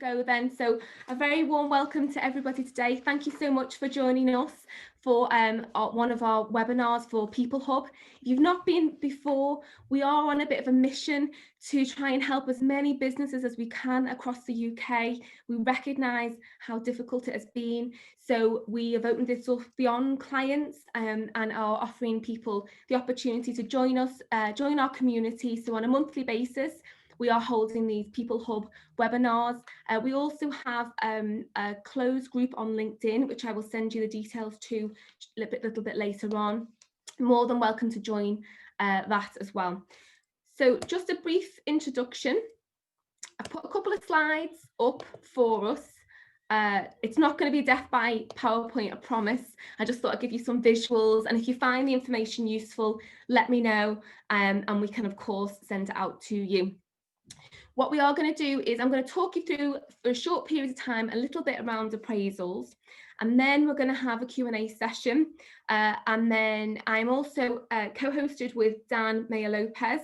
go then. So a very warm welcome to everybody today. Thank you so much for joining us for one of our webinars for PeopleHUB. If you've not been before, we are on a bit of a mission to try and help as many businesses as we can across the UK. We recognise how difficult it has been. So we have opened this up beyond clients and are offering people the opportunity to join us, join our community. So on a monthly basis, we are holding these PeopleHUB webinars. We also have a closed group on LinkedIn, which I will send you the details to a little bit later on. More than welcome to join that as well. So just a brief introduction. I put a couple of slides up for us. It's not going to be death by PowerPoint, I promise. I just thought I'd give you some visuals, and if you find the information useful, let me know, and we can of course send it out to you. What we are going to do is I'm going to talk you through for a short period of time a little bit around appraisals, and then we're going to have a Q&A session, and then I'm also co-hosted with Dan Mayer-Lopez.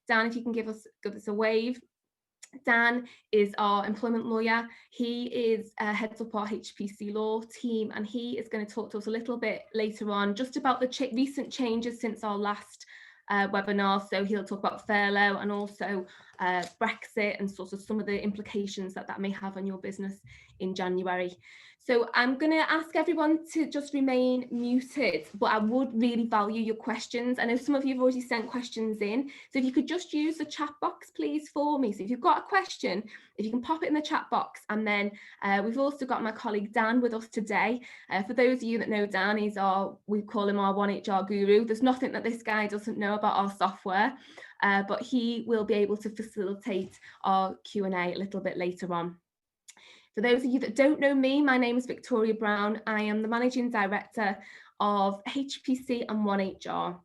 Dan, if you can give us a wave. Dan is our employment lawyer. He is heads up our HPC law team, and he is going to talk to us a little bit later on just about the recent changes since our last webinar. So he'll talk about furlough and also Brexit and sort of some of the implications that may have on your business in January. So I'm going to ask everyone to just remain muted, but I would really value your questions. I know some of you have already sent questions in, so if you could just use the chat box, please, for me. So if you've got a question, if you can pop it in the chat box, and then we've also got my colleague Dan with us today. For those of you that know Dan, we call him our 1HR guru. There's nothing that this guy doesn't know about our software, but he will be able to facilitate our Q&A a little bit later on. For those of you that don't know me, my name is Victoria Brown. I am the Managing Director of HPC and 1HR.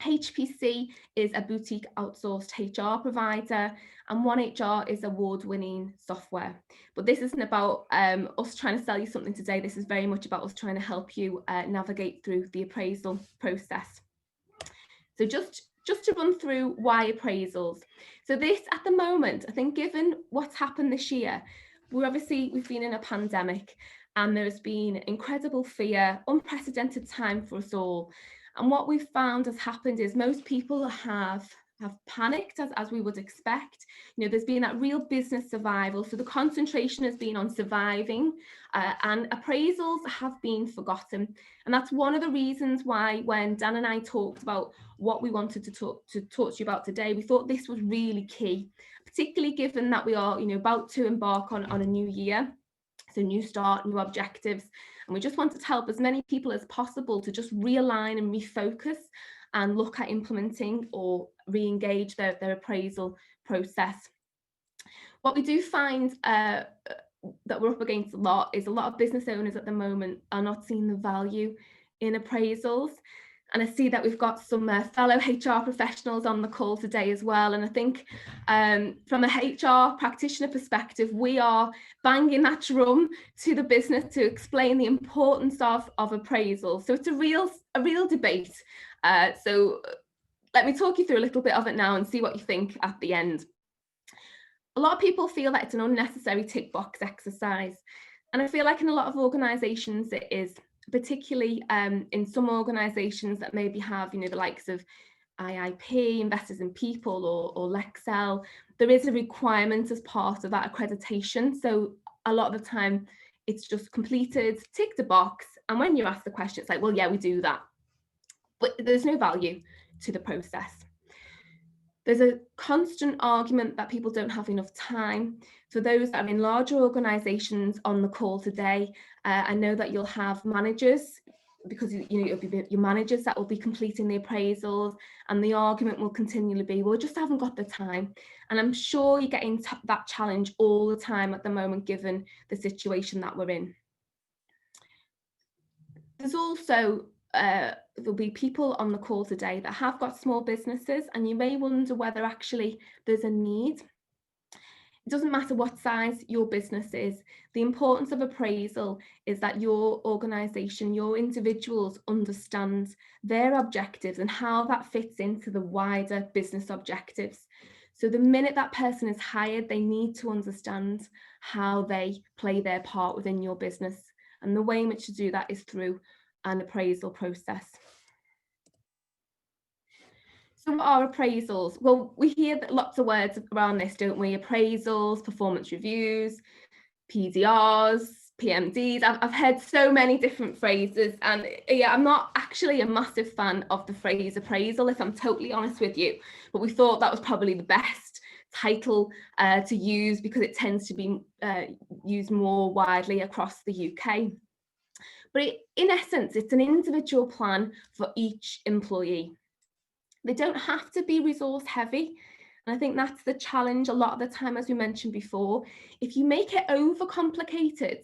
HPC is a boutique outsourced HR provider, and 1HR is award-winning software. But this isn't about us trying to sell you something today. This is very much about us trying to help you navigate through the appraisal process. So just to run through why appraisals. So this, at the moment, I think given what's happened this year, we've been in a pandemic, and there's been incredible fear, unprecedented time for us all. And what we've found has happened is most people have panicked, as we would expect. You know, there's been that real business survival. So the concentration has been on surviving, and appraisals have been forgotten. And that's one of the reasons why when Dan and I talked about what we wanted to talk to you about today, we thought this was really key, particularly given that we are, about to embark on a new year. So new start, new objectives. And we just wanted to help as many people as possible to just realign and refocus and look at implementing or re-engage their appraisal process. What we do find that we're up against a lot of business owners at the moment are not seeing the value in appraisals. And I see that we've got some fellow HR professionals on the call today as well. And I think from a HR practitioner perspective, we are banging that drum to the business to explain the importance of appraisal. So it's a real debate. So let me talk you through a little bit of it now and see what you think at the end. A lot of people feel that it's an unnecessary tick box exercise. And I feel like in a lot of organisations it is, particularly in some organisations that maybe have, the likes of IIP, Investors in People, or Lexel. There is a requirement as part of that accreditation. So a lot of the time it's just completed, ticked a box. And when you ask the question, it's like, well, yeah, we do that. But there's no value to the process. There's a constant argument that people don't have enough time. For those that are in larger organisations on the call today, I know that you'll have managers, because it'll be your managers that will be completing the appraisals, and the argument will continually be, well, we just haven't got the time. And I'm sure you're getting that challenge all the time at the moment, given the situation that we're in. There's also there'll be people on the call today that have got small businesses, and you may wonder whether actually there's a need. It doesn't matter what size your business is. The importance of appraisal is that your organisation, your individuals understand their objectives and how that fits into the wider business objectives. So the minute that person is hired, they need to understand how they play their part within your business. And the way in which to do that is through an appraisal process. So what are appraisals? Well, we hear lots of words around this, don't we? Appraisals, performance reviews, PDRs, PMDs. I've heard so many different phrases, and yeah, I'm not actually a massive fan of the phrase appraisal, if I'm totally honest with you, but we thought that was probably the best title to use because it tends to be used more widely across the UK. But in essence, it's an individual plan for each employee. They don't have to be resource heavy. And I think that's the challenge a lot of the time, as we mentioned before. If you make it overcomplicated,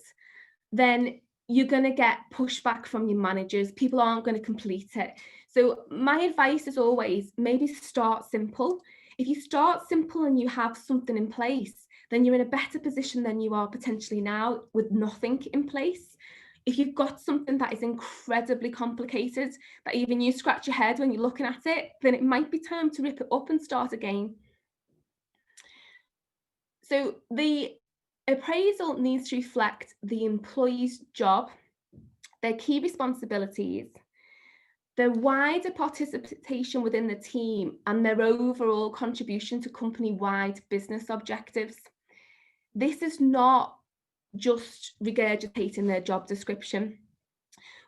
then you're going to get pushback from your managers. People aren't going to complete it. So my advice is always maybe start simple. If you start simple and you have something in place, then you're in a better position than you are potentially now with nothing in place. If you've got something that is incredibly complicated, that even you scratch your head when you're looking at it, then it might be time to rip it up and start again. So the appraisal needs to reflect the employee's job, their key responsibilities, their wider participation within the team, and their overall contribution to company-wide business objectives. This is not just regurgitating their job description.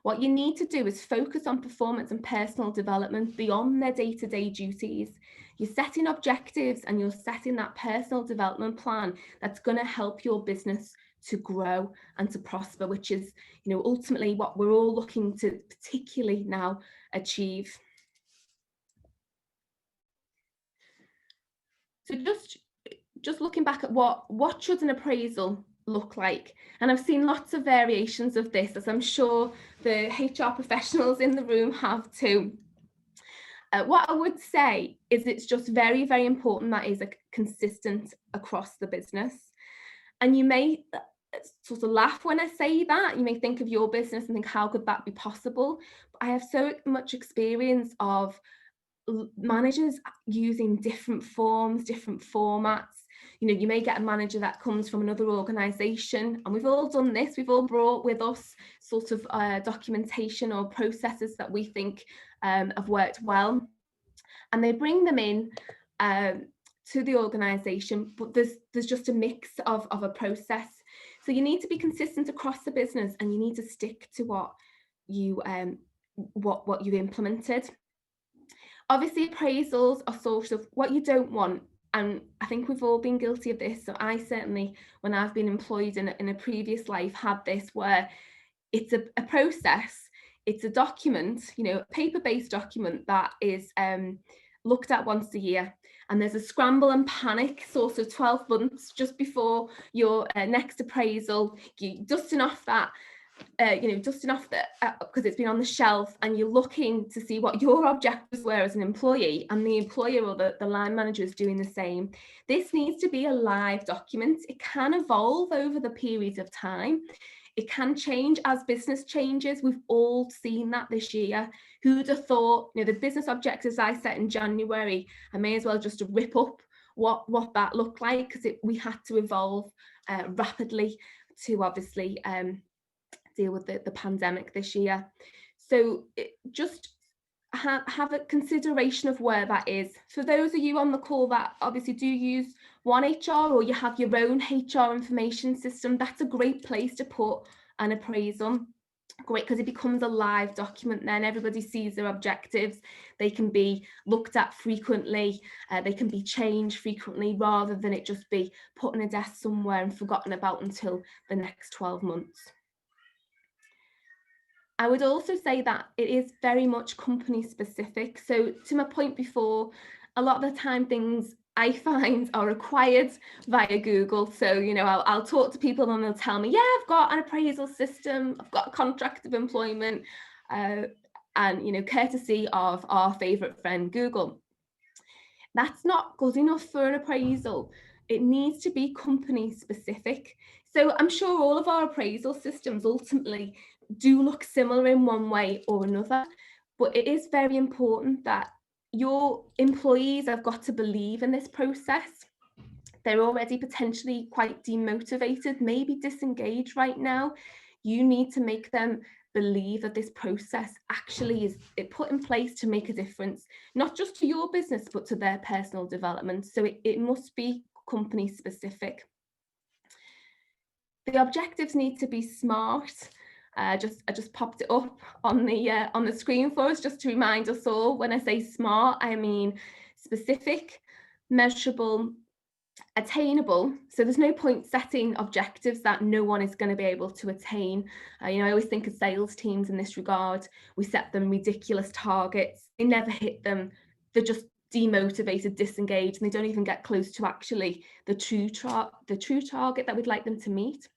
What you need to do is focus on performance and personal development beyond their day-to-day duties. You're setting objectives and you're setting that personal development plan that's going to help your business to grow and to prosper, which is, ultimately what we're all looking to particularly now achieve. So just looking back at what should an appraisal look like, and I've seen lots of variations of this, as I'm sure the HR professionals in the room have too. What I would say is it's just very, very important that is consistent across the business. And you may sort of laugh when I say that. You may think of your business and think, how could that be possible? But I have so much experience of managers using different forms, different formats. You may get a manager that comes from another organisation, and we've all done this. We've all brought with us sort of documentation or processes that we think have worked well, and they bring them in to the organisation, but there's just a mix of a process. So you need to be consistent across the business, and you need to stick to what you implemented. Obviously, appraisals are sort of what you don't want, and I think we've all been guilty of this. So I certainly, when I've been employed in a previous life, had this where it's a process, it's a document, a paper-based document that is looked at once a year, and there's a scramble and panic sort of 12 months just before your next appraisal. You're dusting off that. Because it's been on the shelf, and you're looking to see what your objectives were as an employee, and the employer or the line manager is doing the same. This needs to be a live document. It can evolve over the period of time. It can change as business changes. We've all seen that this year. Who'd have thought, the business objectives I set in January, I may as well just rip up what that looked like, because we had to evolve rapidly to obviously deal with the pandemic this year. So just have a consideration of where that is. For those of you on the call that obviously do use One HR, or you have your own HR information system, that's a great place to put an appraisal. Great, because it becomes a live document. Then everybody sees their objectives. They can be looked at frequently. They can be changed frequently, rather than it just be put on a desk somewhere and forgotten about until the next 12 months. I would also say that it is very much company specific. So to my point before, a lot of the time things I find are acquired via Google. So, I'll talk to people and they'll tell me, yeah, I've got an appraisal system, I've got a contract of employment, and, courtesy of our favourite friend, Google. That's not good enough for an appraisal. It needs to be company specific. So I'm sure all of our appraisal systems ultimately do look similar in one way or another, but it is very important that your employees have got to believe in this process. They're already potentially quite demotivated, maybe disengaged right now. You need to make them believe that this process actually is put in place to make a difference, not just to your business, but to their personal development. So it must be company specific. The objectives need to be smart. I just popped it up on the screen for us, just to remind us all. When I say smart, I mean specific, measurable, attainable. So there's no point setting objectives that no one is going to be able to attain. I always think of sales teams in this regard. We set them ridiculous targets, they never hit them, they're just demotivated, disengaged, and they don't even get close to actually the true target that we'd like them to meet.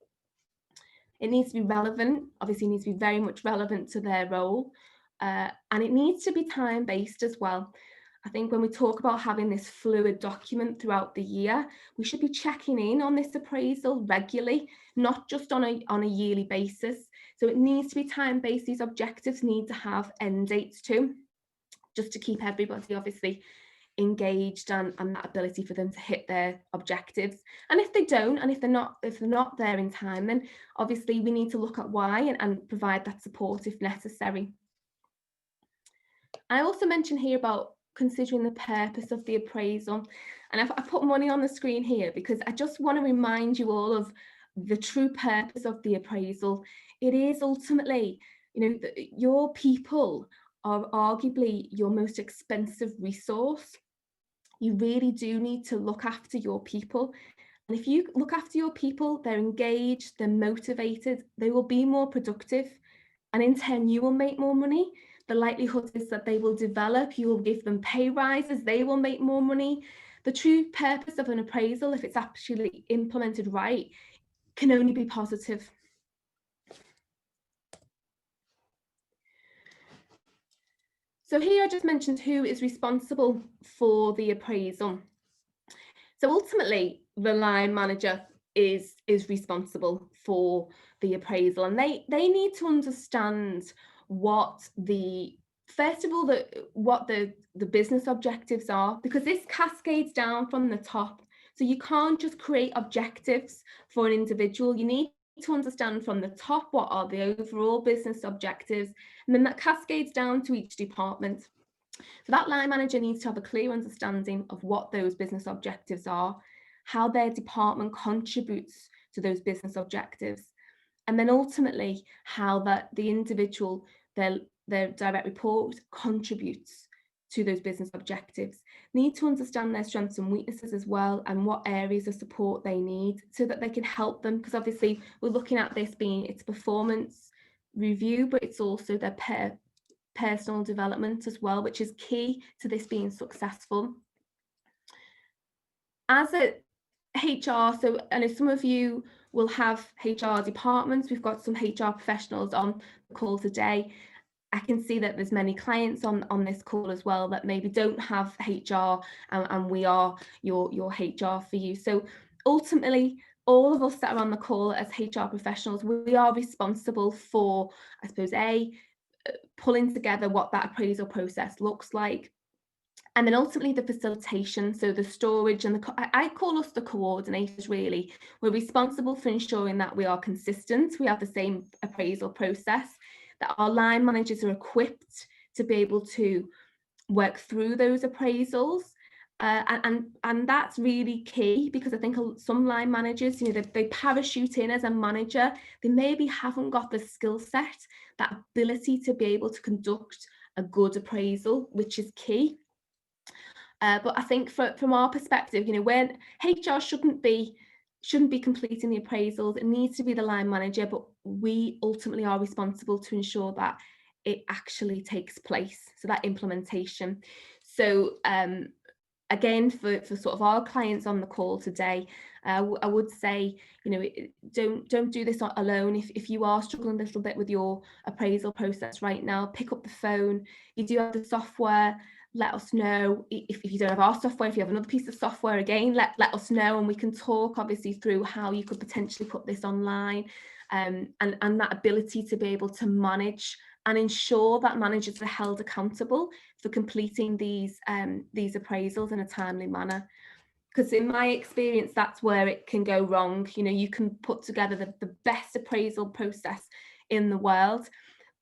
It needs to be relevant, obviously it needs to be very much relevant to their role, and it needs to be time-based as well. I think when we talk about having this fluid document throughout the year, we should be checking in on this appraisal regularly, not just on a yearly basis. So it needs to be time-based. These objectives need to have end dates too, just to keep everybody obviously engaged and that ability for them to hit their objectives. And if they don't, and if they're not there in time, then obviously we need to look at why and provide that support if necessary. I also mentioned here about considering the purpose of the appraisal, and I put money on the screen here because I just want to remind you all of the true purpose of the appraisal. It is ultimately, your people are arguably your most expensive resource. You really do need to look after your people. And if you look after your people, they're engaged, they're motivated, they will be more productive. And in turn, you will make more money. The likelihood is that they will develop, you will give them pay rises, they will make more money. The true purpose of an appraisal, if it's actually implemented right, can only be positive. So here I just mentioned who is responsible for the appraisal. So ultimately, the line manager is responsible for the appraisal, and they need to understand what the business objectives are, because this cascades down from the top. So you can't just create objectives for an individual. You need to understand from the top what are the overall business objectives, and then that cascades down to each department. So that line manager needs to have a clear understanding of what those business objectives are, how their department contributes to those business objectives, and then ultimately how the individual, their direct report, contributes to those business objectives. Need to understand their strengths and weaknesses as well, and what areas of support they need so that they can help them, because obviously we're looking at this being its performance review, but it's also their personal development as well, which is key to this being successful. As a HR, so I know some of you will have HR departments. We've got some HR professionals on the call today. I can see that there's many clients on this call as well that maybe don't have HR, and we are your HR for you. So ultimately, all of us that are on the call as HR professionals, we are responsible for, I suppose, pulling together what that appraisal process looks like, and then ultimately the facilitation, so the storage and I call us the coordinators really. We're responsible for ensuring that we are consistent, we have the same appraisal process, that our line managers are equipped to be able to work through those appraisals. And that's really key, because I think some line managers, they parachute in as a manager, they maybe haven't got the skill set, that ability to be able to conduct a good appraisal, which is key. But I think from our perspective, when HR shouldn't be completing the appraisals, it needs to be the line manager, but we ultimately are responsible to ensure that it actually takes place, so that implementation. So again, for sort of our clients on the call today, I would say, don't do this alone. If you are struggling a little bit with your appraisal process right now, pick up the phone. You do have the software, let us know. If you don't have our software, if you have another piece of software, again, let us know, and we can talk obviously through how you could potentially put this online, and that ability to be able to manage and ensure that managers are held accountable for completing these appraisals in a timely manner. Because in my experience, that's where it can go wrong. You know, you can put together the best appraisal process in the world,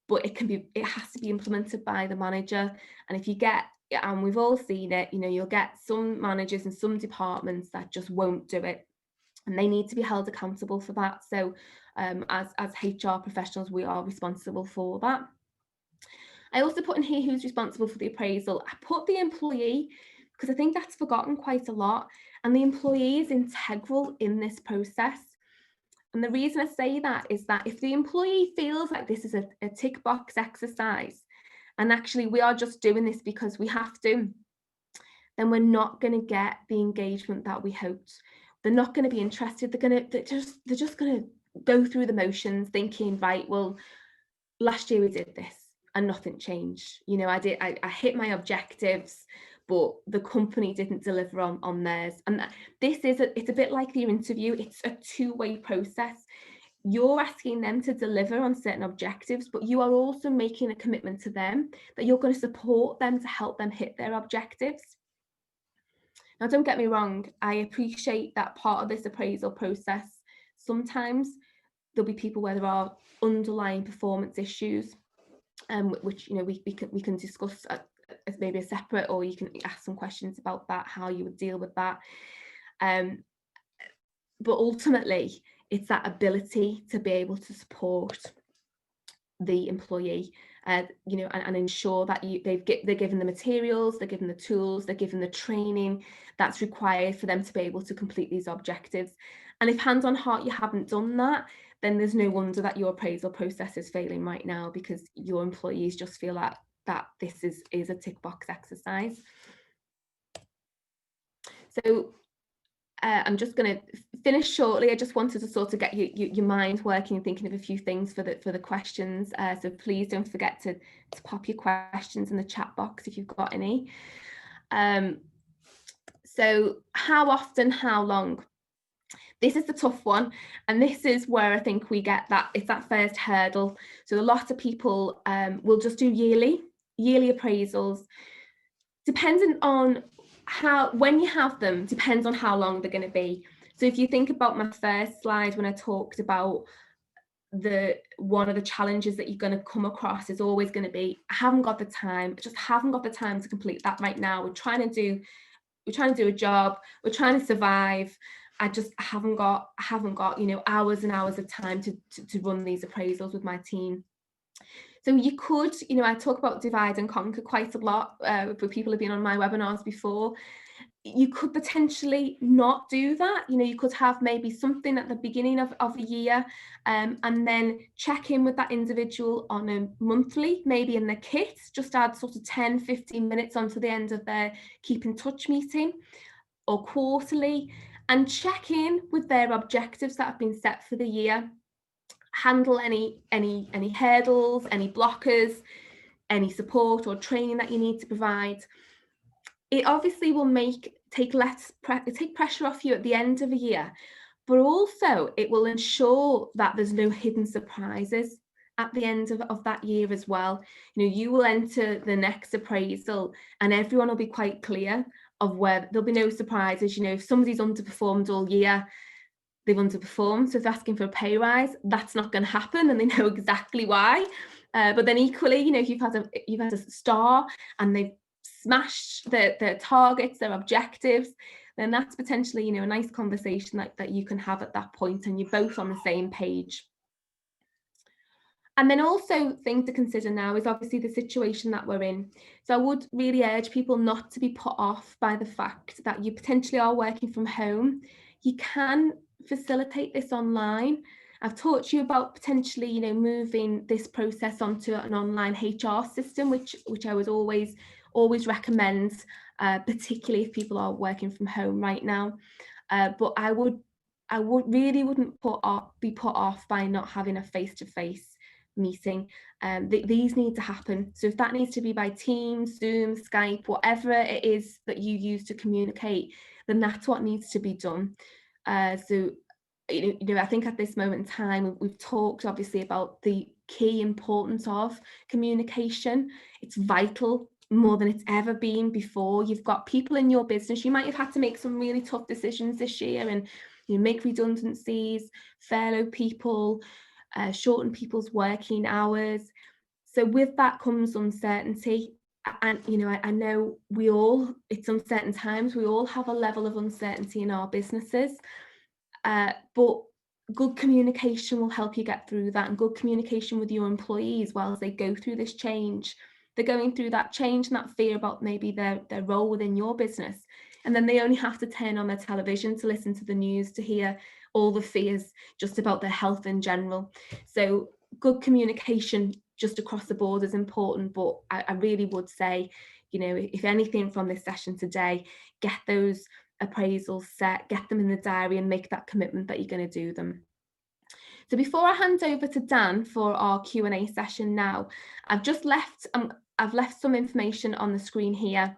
but it has to be implemented by the manager. And if you get, and we've all seen it, you know, you'll get some managers in some departments that just won't do it, and they need to be held accountable for that. So as HR professionals, we are responsible for that. I also put in here who's responsible for the appraisal. I put the employee because I think that's forgotten quite a lot, and the employee is integral in this process. And the reason I say that is that if the employee feels like this is a tick box exercise, and actually we are just doing this because we have to, then we're not going to get the engagement that we hoped. They're not going to be interested. They're just going to go through the motions, thinking, right, well, last year we did this and nothing changed. You know, I hit my objectives, but the company didn't deliver on theirs. And it's a bit like your interview. It's a two-way process. You're asking them to deliver on certain objectives, but you are also making a commitment to them that you're going to support them to help them hit their objectives. Now, don't get me wrong, I appreciate that part of this appraisal process. Sometimes there'll be people where there are underlying performance issues, which, you know, we can discuss as maybe a separate, or you can ask some questions about that, how you would deal with that. But ultimately, it's that ability to be able to support the employee, you know, and ensure that they're given the materials, they're given the tools, they're given the training that's required for them to be able to complete these objectives. And if hand on heart you haven't done that, then there's no wonder that your appraisal process is failing right now, because your employees just feel that this is a tick box exercise. So I'm just going to finish shortly. I just wanted to sort of get your mind working and thinking of a few things for the questions. So please don't forget to pop your questions in the chat box if you've got any. So how often, how long? This is the tough one, and this is where I think we get that, it's that first hurdle. So a lot of people will just do yearly appraisals, dependent on when you have them, depends on how long they're going to be. So if you think about my first slide, when I talked about one of the challenges that you're going to come across is always going to be, I haven't got the time, I just haven't got the time to complete that right now. We're trying to do a job, we're trying to survive. I haven't got, you know, hours and hours of time to run these appraisals with my team. So you could, you know, I talk about divide and conquer quite a lot for people who've been on my webinars before. You could potentially not do that. You know, you could have maybe something at the beginning of a year, and then check in with that individual on a monthly, maybe in the kit, just add sort of 10-15 minutes onto the end of their keep in touch meeting, or quarterly, and check in with their objectives that have been set for the year. Handle any hurdles, any blockers, any support or training that you need to provide. It obviously will take pressure off you at the end of a year, but also it will ensure that there's no hidden surprises at the end of that year as well. You know, you will enter the next appraisal and everyone will be quite clear of where there'll be no surprises. You know, if somebody's underperformed all year, they've underperformed. So if they're asking for a pay rise, that's not going to happen, and they know exactly why. But then equally, you know, if you've had a star and they've smashed their targets, their objectives, then that's potentially, you know, a nice conversation that you can have at that point, and you're both on the same page. And then also thing to consider now is obviously the situation that we're in. So I would really urge people not to be put off by the fact that you potentially are working from home. You can facilitate this online. I've talked to you about potentially, you know, moving this process onto an online HR system, which I would always recommend, particularly if people are working from home right now. But I wouldn't be put off by not having a face-to-face meeting. These need to happen. So if that needs to be by Teams, Zoom, Skype, whatever it is that you use to communicate, then that's what needs to be done. So you know, I think at this moment in time, we've talked obviously about the key importance of communication. It's vital, more than it's ever been before. You've got people in your business, you might have had to make some really tough decisions this year, and you make redundancies, furlough people, shorten people's working hours. So with that comes uncertainty. And I know it's uncertain times, we all have a level of uncertainty in our businesses, but good communication will help you get through that, and good communication with your employees while they go through this change. They're going through that change and that fear about maybe their role within your business, and then they only have to turn on their television to listen to the news to hear all the fears just about their health in general. So good communication just across the board is important, but I really would say, if anything from this session today, get those appraisals set, get them in the diary, and make that commitment that you're going to do them. So before I hand over to Dan for our Q&A session now, I've left some information on the screen here.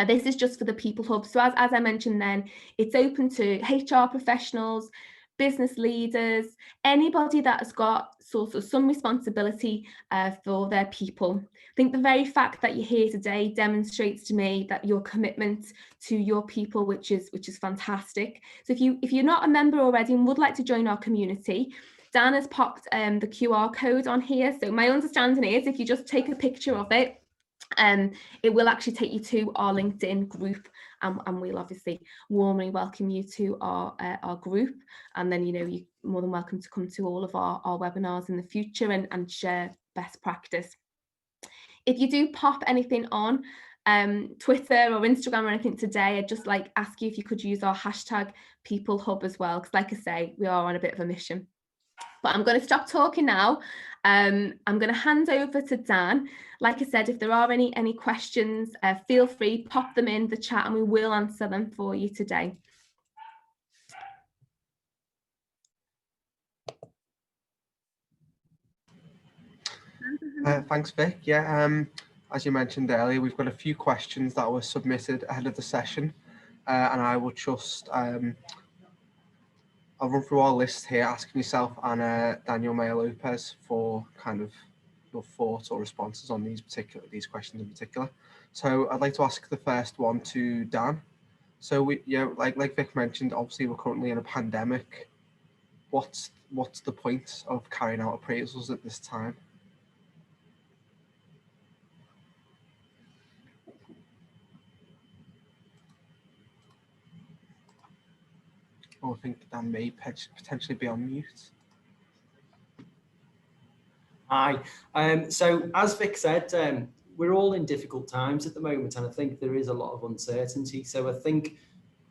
This is just for the PeopleHUB. So as I mentioned then, it's open to HR professionals, business leaders, anybody that has got sort of some responsibility for their people. I think the very fact that you're here today demonstrates to me that your commitment to your people, which is fantastic. So if you're not a member already and would like to join our community, Dan has popped the QR code on here. So my understanding is if you just take a picture of it, it will actually take you to our LinkedIn group, and we'll obviously warmly welcome you to our group. And then you're more than welcome to come to all of our webinars in the future and share best practice. If you do pop anything on Twitter or Instagram or anything today, I'd just ask you if you could use our hashtag PeopleHUB as well, because like I say, we are on a bit of a mission. But I'm going to stop talking now. I'm going to hand over to Dan. Like I said, if there are any questions, feel free, pop them in the chat and we will answer them for you today. Thanks, Vic. Yeah, as you mentioned earlier, we've got a few questions that were submitted ahead of the session, and I will just I'll run through our list here, asking yourself and Daniel Mayer Lopez for kind of your thoughts or responses on these questions in particular. So I'd like to ask the first one to Dan. So like Vic mentioned, obviously we're currently in a pandemic. What's the point of carrying out appraisals at this time? I think Dan may potentially be on mute. Hi. So as Vic said, we're all in difficult times at the moment, and I think there is a lot of uncertainty. So I think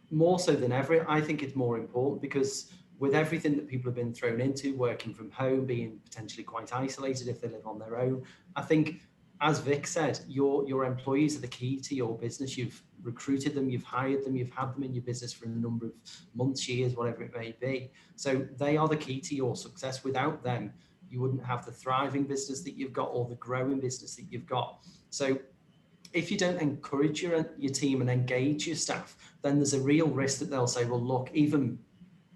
more so than ever, I think it's more important, because with everything that people have been thrown into, working from home, being potentially quite isolated if they live on their own, I think, as Vic said, your employees are the key to your business. You've recruited them, you've hired them, you've had them in your business for a number of months, years, whatever it may be. So they are the key to your success. Without them, you wouldn't have the thriving business that you've got or the growing business that you've got. So if you don't encourage your team and engage your staff, then there's a real risk that they'll say, well, look, even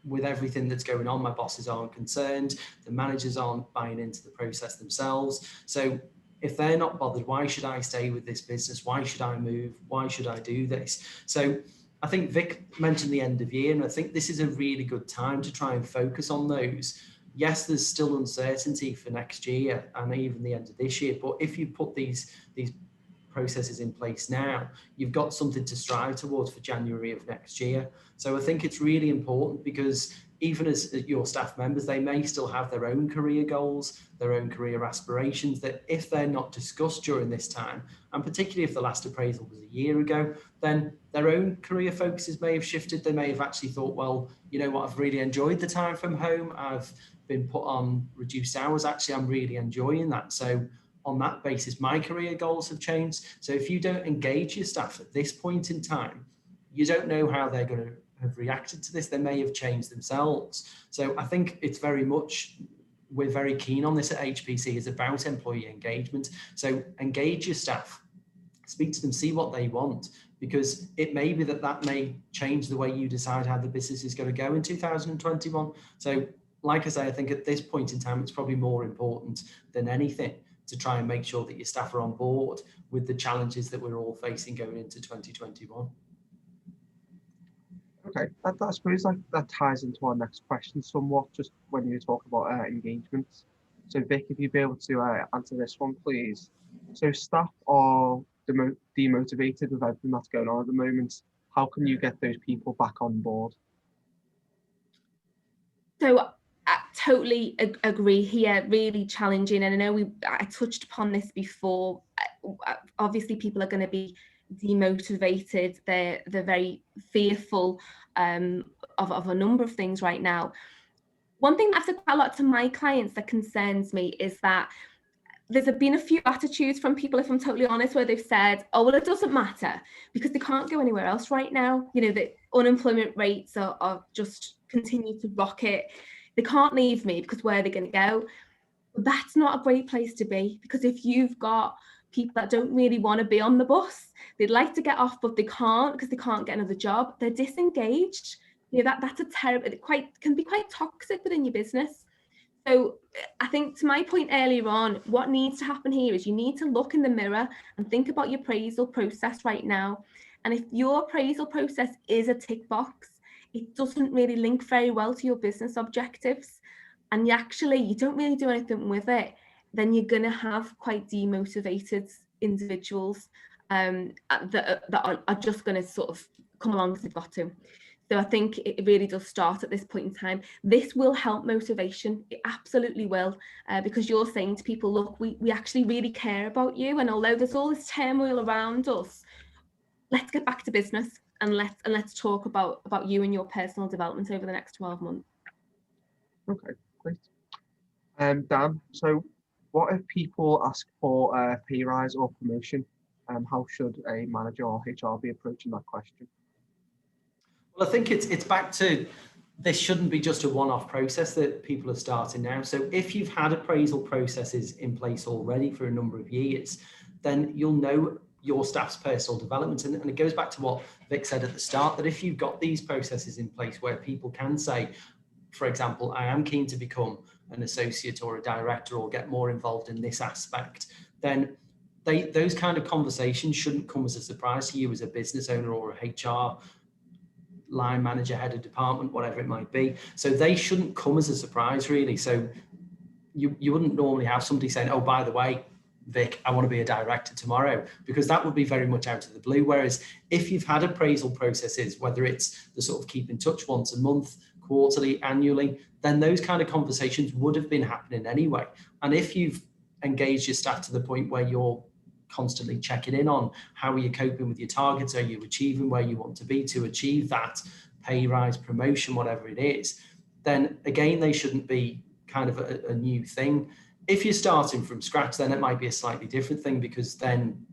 with everything that's going on, my bosses aren't concerned, the managers aren't buying into the process themselves. So if they're not bothered, why should I stay with this business? Why should I move? Why should I do this? So I think Vic mentioned the end of year, and I think this is a really good time to try and focus on those. Yes, there's still uncertainty for next year and even the end of this year, but if you put these processes in place now, you've got something to strive towards for January of next year. So I think it's really important, because even as your staff members, they may still have their own career goals, their own career aspirations, that if they're not discussed during this time, and particularly if the last appraisal was a year ago, then their own career focuses may have shifted. They may have actually thought, well, you know what, I've really enjoyed the time from home. I've been put on reduced hours. Actually, I'm really enjoying that. So on that basis, my career goals have changed. So if you don't engage your staff at this point in time, you don't know how they're going to have reacted to this. They may have changed themselves. So I think it's very much, we're very keen on this at HPC, is about employee engagement. So engage your staff, speak to them, see what they want, because it may be that may change the way you decide how the business is going to go in 2021. So like I say, I think at this point in time, it's probably more important than anything to try and make sure that your staff are on board with the challenges that we're all facing going into 2021. Okay, I suppose that ties into our next question somewhat, just when you talk about engagement. So Vic, if you'd be able to answer this one, please. So staff are demotivated with everything that's going on at the moment. How can you get those people back on board? So I totally agree here, really challenging. And I know I touched upon this before. Obviously, people are going to be demotivated. They're very fearful of a number of things right now. One thing that I've said quite a lot to my clients that concerns me is that there's been a few attitudes from people, if I'm totally honest, where they've said, oh, well, it doesn't matter because they can't go anywhere else right now. You know, the unemployment rates are just continue to rocket. They can't leave me because where are they going to go? But that's not a great place to be, because if you've got people that don't really want to be on the bus, they'd like to get off, but they can't because they can't get another job. They're disengaged. You know, that's a terrible, can be quite toxic within your business. So I think, to my point earlier on, what needs to happen here is you need to look in the mirror and think about your appraisal process right now. And if your appraisal process is a tick box, it doesn't really link very well to your business objectives, and you don't really do anything with it, then you're going to have quite demotivated individuals that are just going to sort of come along because they've got to. So I think it really does start at this point in time. This will help motivation. It absolutely will, because you're saying to people, look, we actually really care about you. And although there's all this turmoil around us, let's get back to business and let's talk about you and your personal development over the next 12 months. Okay, great. Dan, so what if people ask for a pay rise or promotion? How should a manager or HR be approaching that question? Well, I think it's back to, this shouldn't be just a one-off process that people are starting now. So if you've had appraisal processes in place already for a number of years, then you'll know your staff's personal development. And it goes back to what Vic said at the start, that if you've got these processes in place where people can say, for example, I am keen to become an associate or a director or get more involved in this aspect, then those kind of conversations shouldn't come as a surprise to you as a business owner or a HR line manager, head of department, whatever it might be. So they shouldn't come as a surprise, really. So you wouldn't normally have somebody saying, oh, by the way, Vic, I want to be a director tomorrow, because that would be very much out of the blue. Whereas if you've had appraisal processes, whether it's the sort of keep in touch once a month, quarterly, annually, then those kind of conversations would have been happening anyway. And if you've engaged your staff to the point where you're constantly checking in on how are you coping with your targets, are you achieving where you want to be to achieve that pay rise, promotion, whatever it is, then again, they shouldn't be kind of a new thing. If you're starting from scratch, then it might be a slightly different thing, because then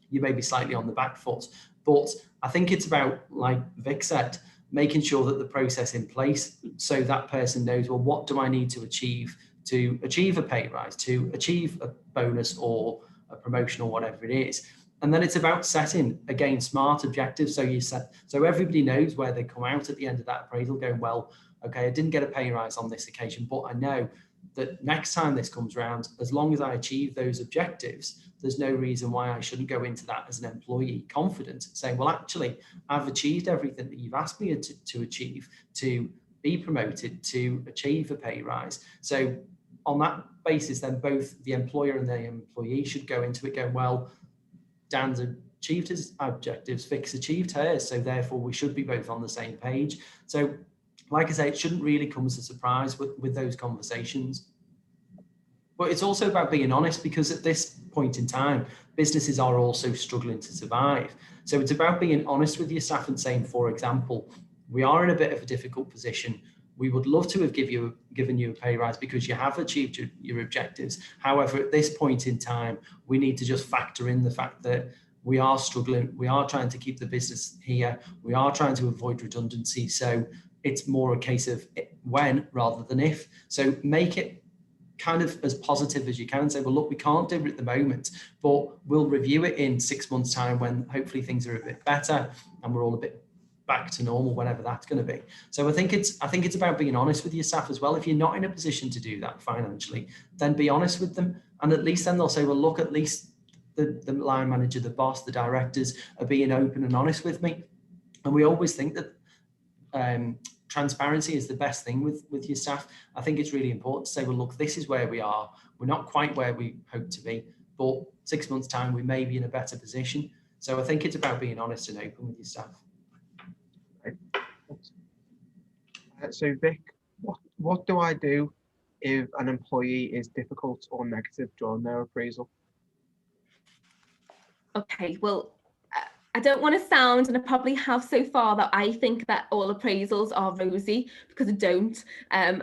you may be slightly on the back foot. But I think it's about, like Vic said, making sure that the process in place so that person knows, well, what do I need to achieve a pay rise, to achieve a bonus or a promotion or whatever it is. And then it's about setting, again, smart objectives. So everybody knows where they come out at the end of that appraisal going, well, okay, I didn't get a pay rise on this occasion, but I know that next time this comes around, as long as I achieve those objectives, there's no reason why I shouldn't go into that as an employee confident, saying, well, actually, I've achieved everything that you've asked me to achieve, to be promoted, to achieve a pay rise. So on that basis, then both the employer and the employee should go into it going, well, Dan's achieved his objectives, Vic's achieved hers, so therefore we should be both on the same page. So like I say, it shouldn't really come as a surprise with those conversations. But it's also about being honest, because at this point in time, businesses are also struggling to survive. So it's about being honest with your staff and saying, for example, we are in a bit of a difficult position. We would love to have given you a pay rise because you have achieved your objectives. However, at this point in time, we need to just factor in the fact that we are struggling. We are trying to keep the business here. We are trying to avoid redundancy. So it's more a case of when rather than if. So make it kind of as positive as you can and say, well, look, we can't do it at the moment, but we'll review it in 6 months' time when hopefully things are a bit better and we're all a bit back to normal, whenever that's going to be. So I think it's about being honest with your staff as well. If you're not in a position to do that financially, then be honest with them, and at least then they'll say, well, look, at least the line manager, the boss, the directors are being open and honest with me. And we always think that transparency is the best thing with your staff. I think it's really important to say, well, look, this is where we are. We're not quite where we hope to be, but 6 months' time, we may be in a better position. So I think it's about being honest and open with your staff. So Vic, what do I do if an employee is difficult or negative during their appraisal? Okay, well, I don't want to sound, and I probably have so far, that I think that all appraisals are rosy, because I don't.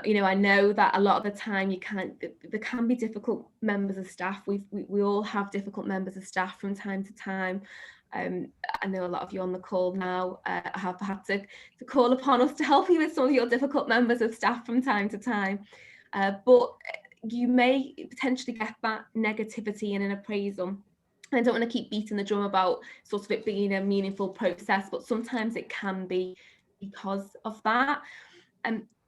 You know, I know that a lot of the time there can be difficult members of staff. We all have difficult members of staff from time to time. I know a lot of you on the call now have had to call upon us to help you with some of your difficult members of staff from time to time. But you may potentially get that negativity in an appraisal. I don't want to keep beating the drum about sort of it being a meaningful process, but sometimes it can be because of that.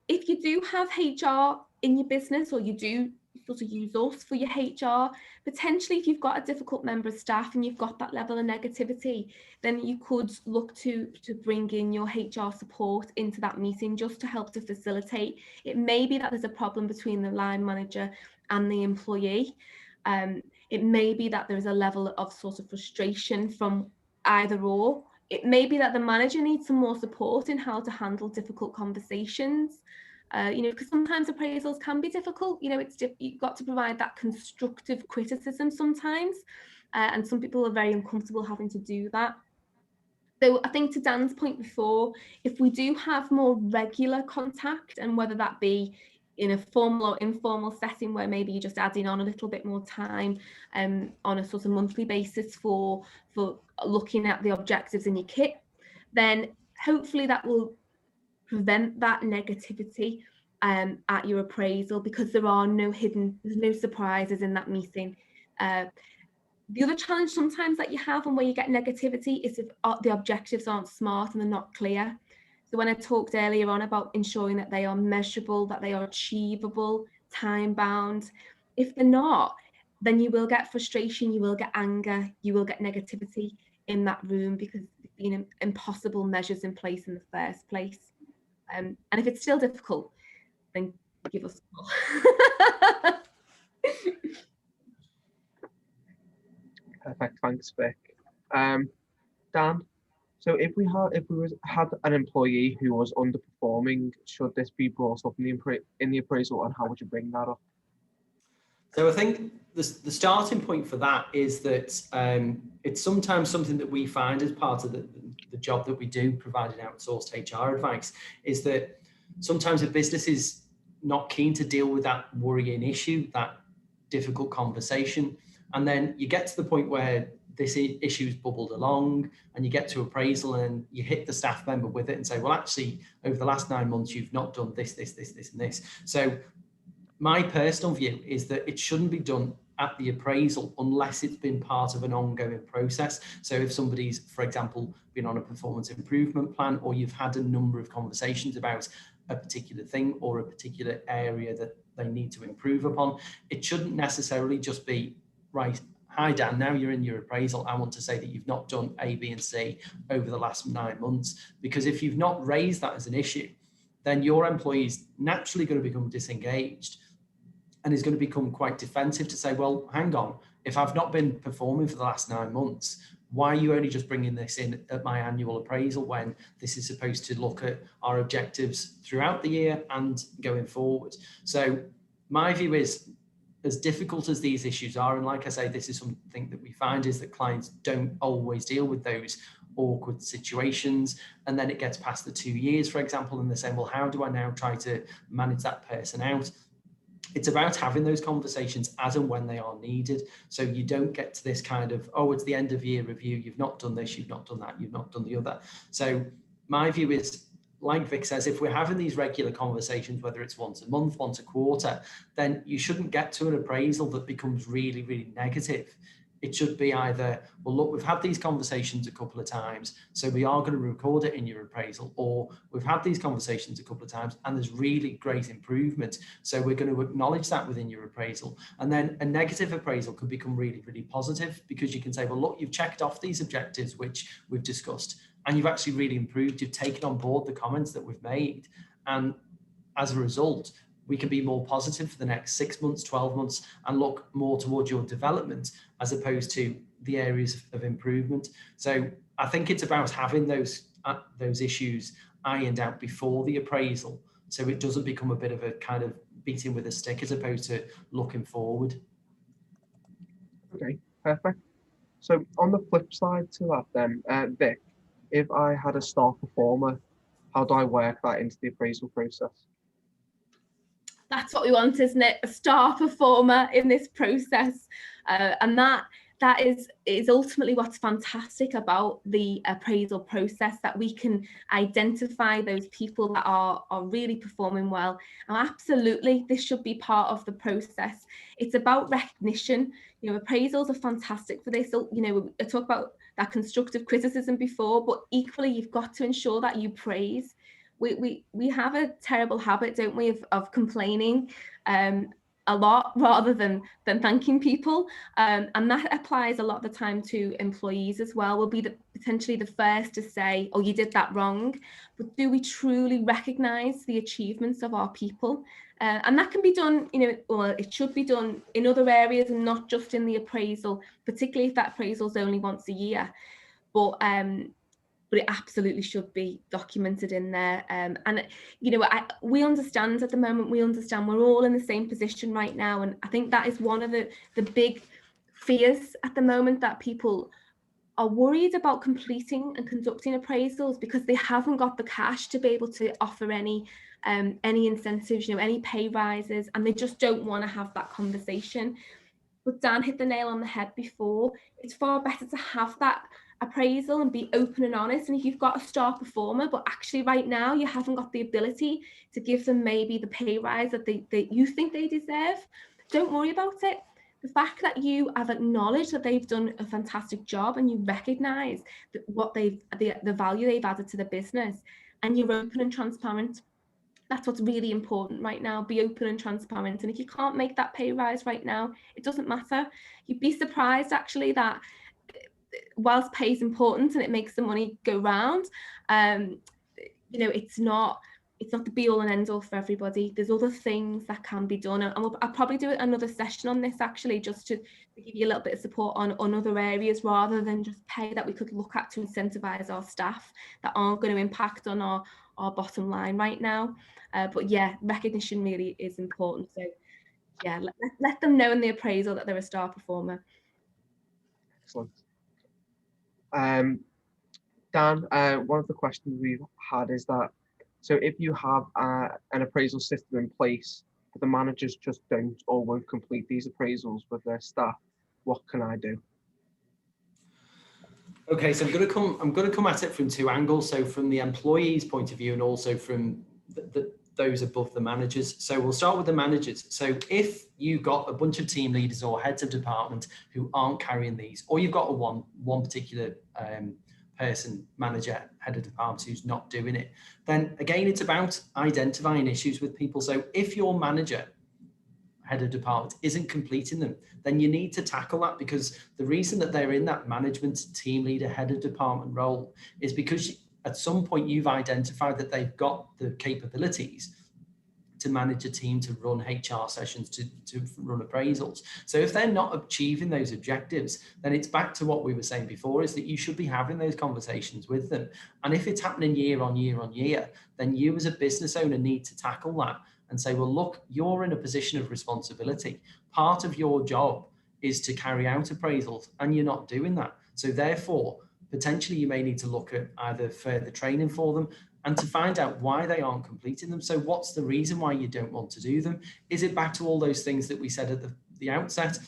If you do have HR in your business, or you do sort of use us for your HR, potentially if you've got a difficult member of staff and you've got that level of negativity, then you could look to bring in your HR support into that meeting, just to help to facilitate. It may be that there's a problem between the line manager and the employee. It may be that there is a level of sort of frustration from either or. It may be that the manager needs some more support in how to handle difficult conversations. You know, because sometimes appraisals can be difficult. You know, you've got to provide that constructive criticism sometimes, and some people are very uncomfortable having to do that. So I think, to Dan's point before, if we do have more regular contact, and whether that be in a formal or informal setting, where maybe you're just adding on a little bit more time on a sort of monthly basis for looking at the objectives in your kit, then hopefully that will prevent that negativity at your appraisal, because there's no surprises in that meeting. The other challenge sometimes that you have, and where you get negativity, is if the objectives aren't smart and they're not clear. So when I talked earlier on about ensuring that they are measurable, that they are achievable, time bound, if they're not, then you will get frustration, you will get anger, you will get negativity in that room, because you know, impossible measures in place in the first place. And if it's still difficult, then give us a call. Perfect, thanks, Vic. Dan, so if we had an employee who was underperforming, should this be brought up in the appraisal, and how would you bring that up? So I think the starting point for that is that it's sometimes something that we find as part of the job that we do, providing outsourced HR advice, is that sometimes a business is not keen to deal with that worrying issue, that difficult conversation. And then you get to the point where this issue's bubbled along, and you get to appraisal and you hit the staff member with it and say, well, actually, over the last 9 months, you've not done this, this, this, this, and this. So my personal view is that it shouldn't be done at the appraisal unless it's been part of an ongoing process. So if somebody's, for example, been on a performance improvement plan, or you've had a number of conversations about a particular thing or a particular area that they need to improve upon, it shouldn't necessarily just be, right, hi Dan, now you're in your appraisal, I want to say that you've not done A, B, and C over the last 9 months. Because if you've not raised that as an issue, then your employee is naturally going to become disengaged and is going to become quite defensive to say, well, hang on, if I've not been performing for the last 9 months, why are you only just bringing this in at my annual appraisal, when this is supposed to look at our objectives throughout the year and going forward? So my view is, as difficult as these issues are, and like I say, this is something that we find, is that clients don't always deal with those awkward situations, and then it gets past the 2 years, for example, and they're saying, well, how do I now try to manage that person out? It's about having those conversations as and when they are needed, so you don't get to this kind of, oh, it's the end of year review, you've not done this, you've not done that, you've not done the other. So my view is, like Vic says, if we're having these regular conversations, whether it's once a month, once a quarter, then you shouldn't get to an appraisal that becomes really, really negative It should be either, well, look, we've had these conversations a couple of times, so we are going to record it in your appraisal, or we've had these conversations a couple of times and there's really great improvement, so we're going to acknowledge that within your appraisal. And then a negative appraisal could become really, really positive, because you can say, well, look, you've checked off these objectives which we've discussed, and you've actually really improved. You've taken on board the comments that we've made, and as a result, we can be more positive for the next 6 months, 12 months, and look more towards your development as opposed to the areas of improvement. So I think it's about having those issues ironed out before the appraisal, so it doesn't become a bit of a kind of beating with a stick as opposed to looking forward. Okay, perfect. So on the flip side to that then, Vic, if I had a star performer, how do I work that into the appraisal process? That's what we want, isn't it? A star performer in this process. And that is ultimately what's fantastic about the appraisal process, that we can identify those people that are really performing well. And absolutely, this should be part of the process. It's about recognition. Appraisals are fantastic for this. So, I talked about that constructive criticism before, but equally, you've got to ensure that you praise. We have a terrible habit, don't we, of complaining a lot rather than thanking people, and that applies a lot of the time to employees as well. We'll be potentially the first to say, oh, you did that wrong, but do we truly recognize the achievements of our people? And that can be done, or it should be done in other areas and not just in the appraisal, particularly if that appraisal is only once a year. But it absolutely should be documented in there. And, we understand at the moment, we're all in the same position right now. And I think that is one of the big fears at the moment, that people are worried about completing and conducting appraisals because they haven't got the cash to be able to offer any incentives, any pay rises, and they just don't want to have that conversation. But Dan hit the nail on the head before. It's far better to have that appraisal and be open and honest. And if you've got a star performer, but actually right now you haven't got the ability to give them maybe the pay rise that you think they deserve, don't worry about it. The fact that you have acknowledged that they've done a fantastic job and you recognize what the value they've added to the business, and you're open and transparent. That's what's really important right now. Be open and transparent. And if you can't make that pay rise right now, it doesn't matter. You'd be surprised actually that whilst pay is important and it makes the money go round, it's not the be all and end all for everybody. There's other things that can be done. And I'll probably do another session on this actually, just to give you a little bit of support on other areas rather than just pay that we could look at to incentivize our staff that aren't going to impact on our bottom line right now. But yeah, recognition really is important. So yeah, let them know in the appraisal that they're a star performer. Excellent. Dan, one of the questions we've had is that, so if you have an appraisal system in place, but the managers just don't or won't complete these appraisals with their staff, what can I do? Okay, so I'm going to come at it from two angles. So from the employee's point of view and also from those above the managers. So we'll start with the managers. So if you've got a bunch of team leaders or heads of department who aren't carrying these, or you've got one particular person, manager, head of department who's not doing it, then again, it's about identifying issues with people. So if your manager, head of department, isn't completing them, then you need to tackle that, because the reason that they're in that management, team leader, head of department role is because at some point you've identified that they've got the capabilities to manage a team, to run HR sessions, to run appraisals. So if they're not achieving those objectives, then it's back to what we were saying before, is that you should be having those conversations with them. And if it's happening year on year on year, then you as a business owner need to tackle that and say, well, look, you're in a position of responsibility. Part of your job is to carry out appraisals, and you're not doing that. So therefore, potentially you may need to look at either further training for them and to find out why they aren't completing them. So what's the reason why you don't want to do them? Is it back to all those things that we said at the outset?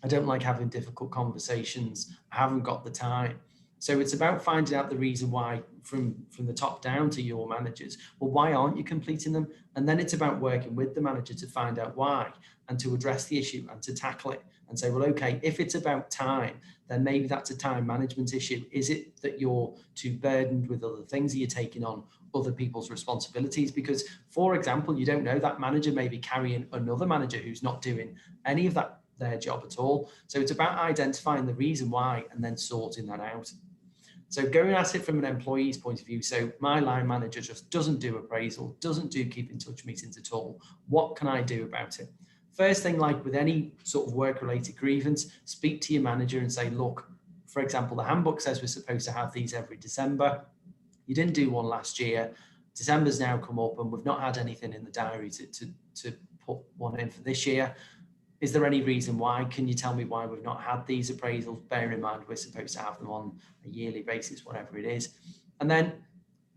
I don't like having difficult conversations. I haven't got the time. So it's about finding out the reason why from the top down to your managers. Well, why aren't you completing them? And then it's about working with the manager to find out why and to address the issue and to tackle it and say, well, okay, if it's about time, then maybe that's a time management issue. Is it that you're too burdened with other things? Are you taking on other people's responsibilities? Because, for example, you don't know, that manager may be carrying another manager who's not doing any of their job at all. So it's about identifying the reason why and then sorting that out. So going at it from an employee's point of view, so my line manager just doesn't do appraisal, doesn't do keep in touch meetings at all. What can I do about it? First thing, like with any sort of work-related grievance, speak to your manager and say, look, for example, the handbook says we're supposed to have these every December. You didn't do one last year. December's now come up and we've not had anything in the diary to put one in for this year. Is there any reason why? Can you tell me why we've not had these appraisals? Bearing in mind, we're supposed to have them on a yearly basis, whatever it is. And then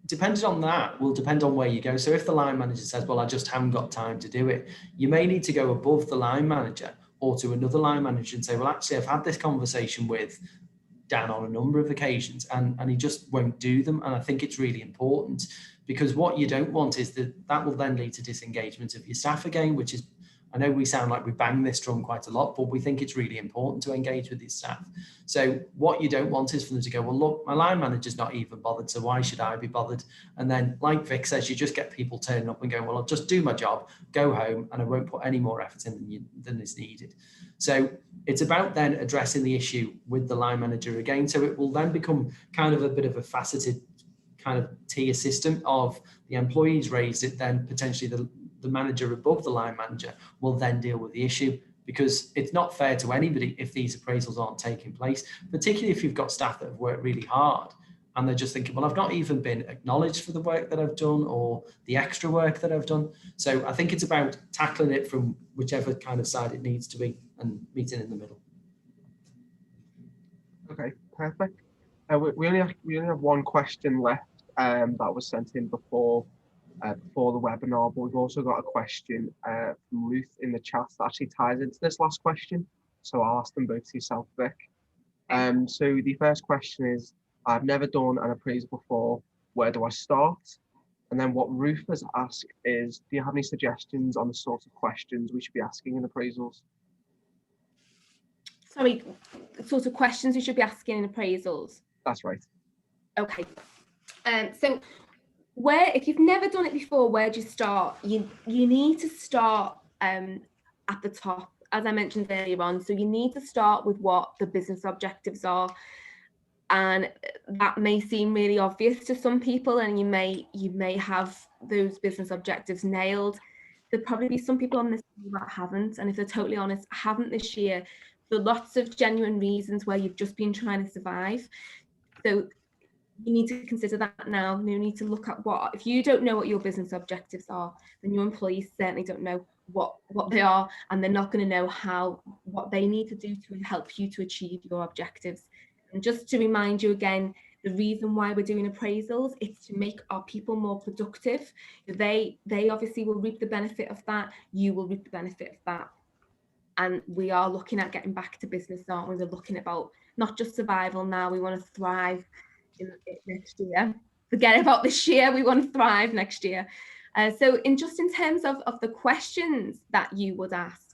depending on that will depend on where you go. So if the line manager says, well, I just haven't got time to do it, you may need to go above the line manager or to another line manager and say, well, actually, I've had this conversation with Dan on a number of occasions and he just won't do them. And I think it's really important, because what you don't want is that will then lead to disengagement of your staff again, which is, I know we sound like we bang this drum quite a lot, but we think it's really important to engage with your staff. So what you don't want is for them to go, well, look, my line manager's not even bothered, so why should I be bothered? And then, like Vic says, you just get people turning up and going, well, I'll just do my job, go home, and I won't put any more effort in than is needed. So it's about then addressing the issue with the line manager again. So it will then become kind of a bit of a faceted kind of tier system of the employees raised it, then potentially the manager above the line manager will then deal with the issue, because it's not fair to anybody if these appraisals aren't taking place, particularly if you've got staff that have worked really hard and they're just thinking, well, I've not even been acknowledged for the work that I've done or the extra work that I've done. So I think it's about tackling it from whichever kind of side it needs to be and meeting in the middle. Okay, perfect. We only have one question left that was sent in before the webinar, but we've also got a question from Ruth in the chat that actually ties into this last question. So I'll ask them both to yourself, Vic. So the first question is, I've never done an appraisal before. Where do I start? And then what Ruth has asked is, do you have any suggestions on the sort of questions we should be asking in appraisals? Sorry, sort of questions we should be asking in appraisals? That's right. Okay. So if you've never done it before, where do you start? You need to start at the top, as I mentioned earlier on. So you need to start with what the business objectives are. And that may seem really obvious to some people, and you may have those business objectives nailed. There'll probably be some people on this that haven't, and if they're totally honest, haven't this year for lots of genuine reasons where you've just been trying to survive. So you need to consider that now. You need to look at if you don't know what your business objectives are, then your employees certainly don't know what they are, and they're not going to know what they need to do to help you to achieve your objectives. And just to remind you again, the reason why we're doing appraisals, it's to make our people more productive. They obviously will reap the benefit of that. You will reap the benefit of that. And we are looking at getting back to business, aren't we? We're looking about not just survival now. We want to thrive next year. Forget about this year. We want to thrive next year. So in terms of the questions that you would ask,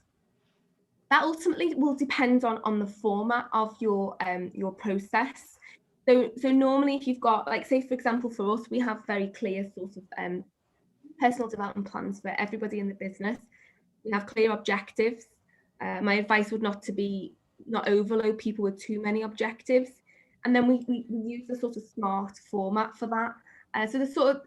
that ultimately will depend on the format of your process. So normally, if you've got, like, say for example, for us, we have very clear sort of personal development plans for everybody in the business. We have clear objectives. My advice would not overload people with too many objectives. And then we use a sort of SMART format for that. So the sort of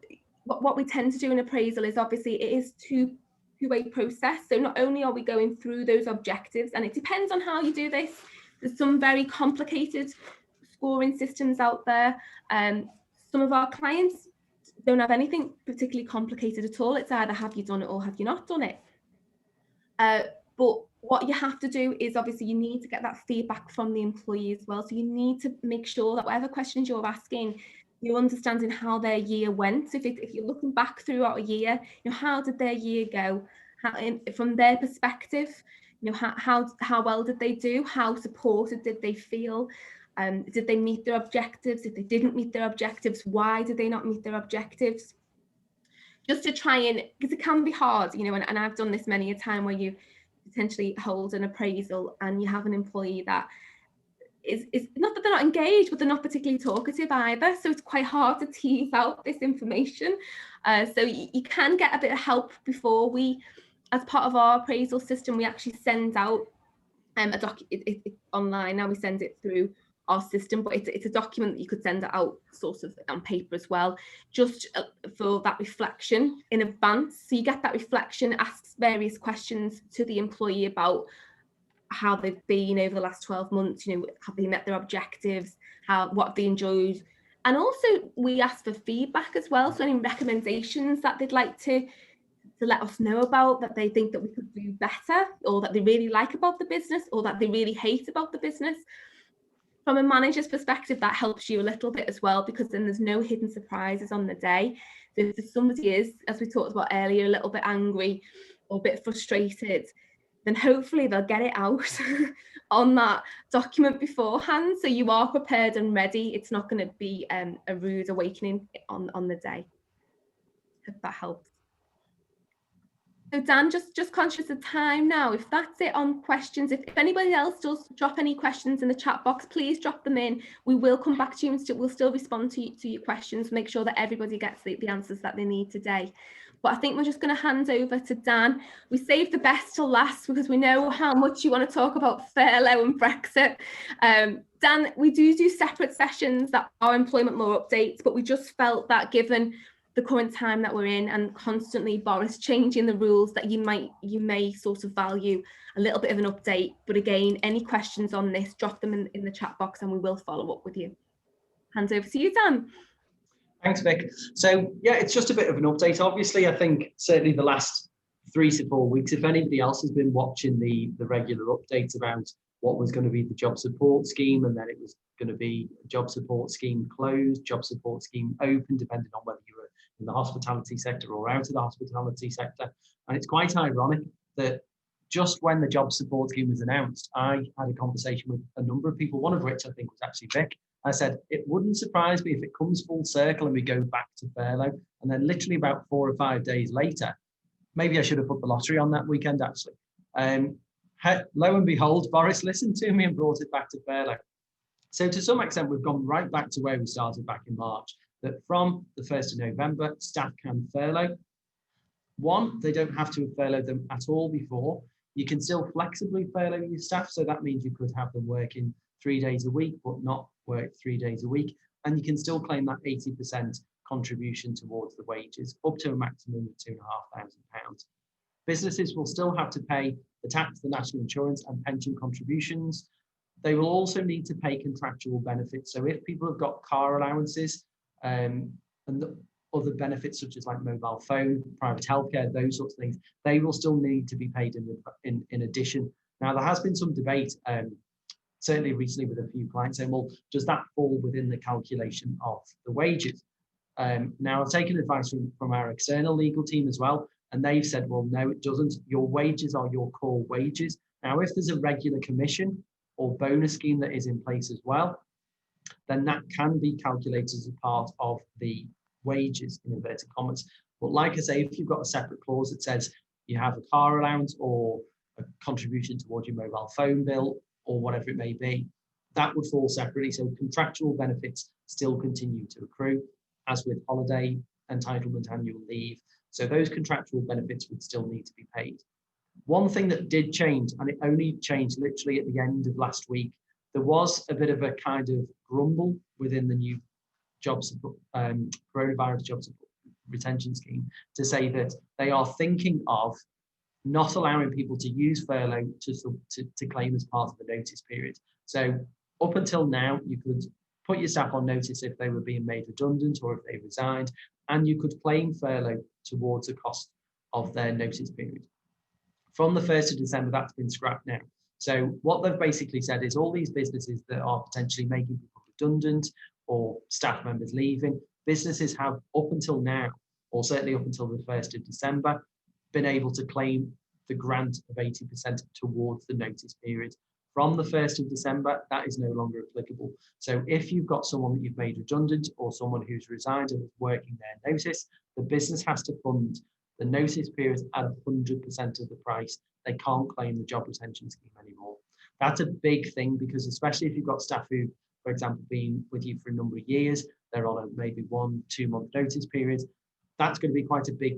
what we tend to do in appraisal is, obviously, it is two-way process. So not only are we going through those objectives, and it depends on how you do this. There's some very complicated scoring systems out there. Some of our clients don't have anything particularly complicated at all. It's either have you done it or have you not done it. But what you have to do is, obviously, you need to get that feedback from the employee as well. So you need to make sure that whatever questions you're asking, you're understanding how their year went. So if you're looking back throughout a year, how did their year go? From their perspective, how well did they do? How supported did they feel? Did they meet their objectives? If they didn't meet their objectives, why did they not meet their objectives? Just to try and, because it can be hard, you know, and I've done this many a time where you potentially hold an appraisal and you have an employee that is not that they're not engaged, but they're not particularly talkative either. So it's quite hard to tease out this information. So you can get a bit of help before we, as part of our appraisal system, we actually send out online. Now we send it through our system, but it's a document that you could send it out sort of on paper as well, just for that reflection in advance. So you get that reflection, asks various questions to the employee about how they've been over the last 12 months, you know, have they met their objectives, what have they enjoyed? And also we ask for feedback as well, so any recommendations that they'd like to let us know about, that they think that we could do better, or that they really like about the business, or that they really hate about the business. From a manager's perspective, that helps you a little bit as well, because then there's no hidden surprises on the day. So if somebody is, as we talked about earlier, a little bit angry or a bit frustrated, then hopefully they'll get it out on that document beforehand, so you are prepared and ready. It's not going to be a rude awakening on the day. If that helps. So Dan, just conscious of time now, if that's it on questions, if anybody else does drop any questions in the chat box, please drop them in. We will come back to you and we'll still respond to your questions, make sure that everybody gets the answers that they need today. But I think we're just going to hand over to Dan. We saved the best till last because we know how much you want to talk about furlough and Brexit. Dan, we do separate sessions that are employment law updates, but we just felt that given the current time that we're in and constantly Boris changing the rules, that you may sort of value a little bit of an update. But again, any questions on this, drop them in the chat box and we will follow up with you. Hand over to you, Dan. Thanks, Vic. So yeah, it's just a bit of an update. Obviously, I think certainly the last 3 to 4 weeks, if anybody else has been watching the regular updates about what was going to be the job support scheme, and then it was going to be job support scheme closed, job support scheme open, depending on whether you were in the hospitality sector or out of the hospitality sector. And it's quite ironic that just when the job support scheme was announced, I had a conversation with a number of people, one of which I think was actually Vic. I said, it wouldn't surprise me if it comes full circle and we go back to furlough. And then literally about 4 or 5 days later, maybe I should have put the lottery on that weekend, actually. Lo and behold, Boris listened to me and brought it back to furlough. So to some extent, we've gone right back to where we started back in March, that from the 1st of November, staff can furlough. One, they don't have to have furloughed them at all before. You can still flexibly furlough your staff. So that means you could have them working 3 days a week, but not work 3 days a week. And you can still claim that 80% contribution towards the wages, up to a maximum of £2,500. Businesses will still have to pay the tax, the national insurance and pension contributions. They will also need to pay contractual benefits. So if people have got car allowances and other benefits such as like mobile phone, private healthcare, those sorts of things, they will still need to be paid in addition. Now, there has been some debate, certainly recently with a few clients saying, well, does that fall within the calculation of the wages? Now, I've taken advice from our external legal team as well, and they've said, well, no, it doesn't. Your wages are your core wages. Now, if there's a regular commission or bonus scheme that is in place as well, then that can be calculated as a part of the wages, in inverted commas. But like I say, if you've got a separate clause that says you have a car allowance or a contribution towards your mobile phone bill or whatever it may be, that would fall separately. So contractual benefits still continue to accrue, as with holiday entitlement, annual leave. So those contractual benefits would still need to be paid. One thing that did change, and it only changed literally at the end of last week, there was a bit of a kind of grumble within the new job support, coronavirus job support retention scheme, to say that they are thinking of not allowing people to use furlough to claim as part of the notice period. So up until now, you could put your staff on notice if they were being made redundant or if they resigned, and you could claim furlough towards the cost of their notice period. From the 1st of December, that's been scrapped now. So what they've basically said is all these businesses that are potentially making people redundant or staff members leaving, businesses have up until now, or certainly up until the 1st of December, been able to claim the grant of 80% towards the notice period From the 1st of December, that is no longer applicable. So if you've got someone that you've made redundant or someone who's resigned and is working their notice, the business has to fund the notice period at 100% of the price. They can't claim the job retention scheme anymore. That's a big thing, because especially if you've got staff who, for example, been with you for a number of years, they're on a maybe 1-2 month notice period, that's going to be quite a big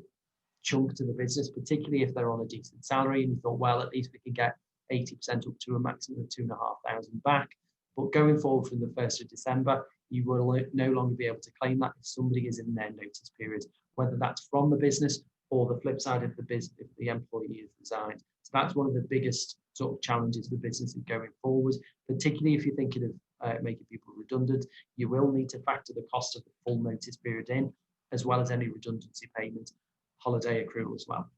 chunk to the business, particularly if they're on a decent salary and you thought, well, at least we can get 80% up to a maximum of 2,500 back. But going forward from the 1st of December, you will no longer be able to claim that if somebody is in their notice period, whether that's from the business or the flip side of the business, if the employee is resigned. So that's one of the biggest sort of challenges for businesses going forward, particularly if you're thinking of making people redundant. You will need to factor the cost of the full notice period in, as well as any redundancy payment, holiday accrual as well.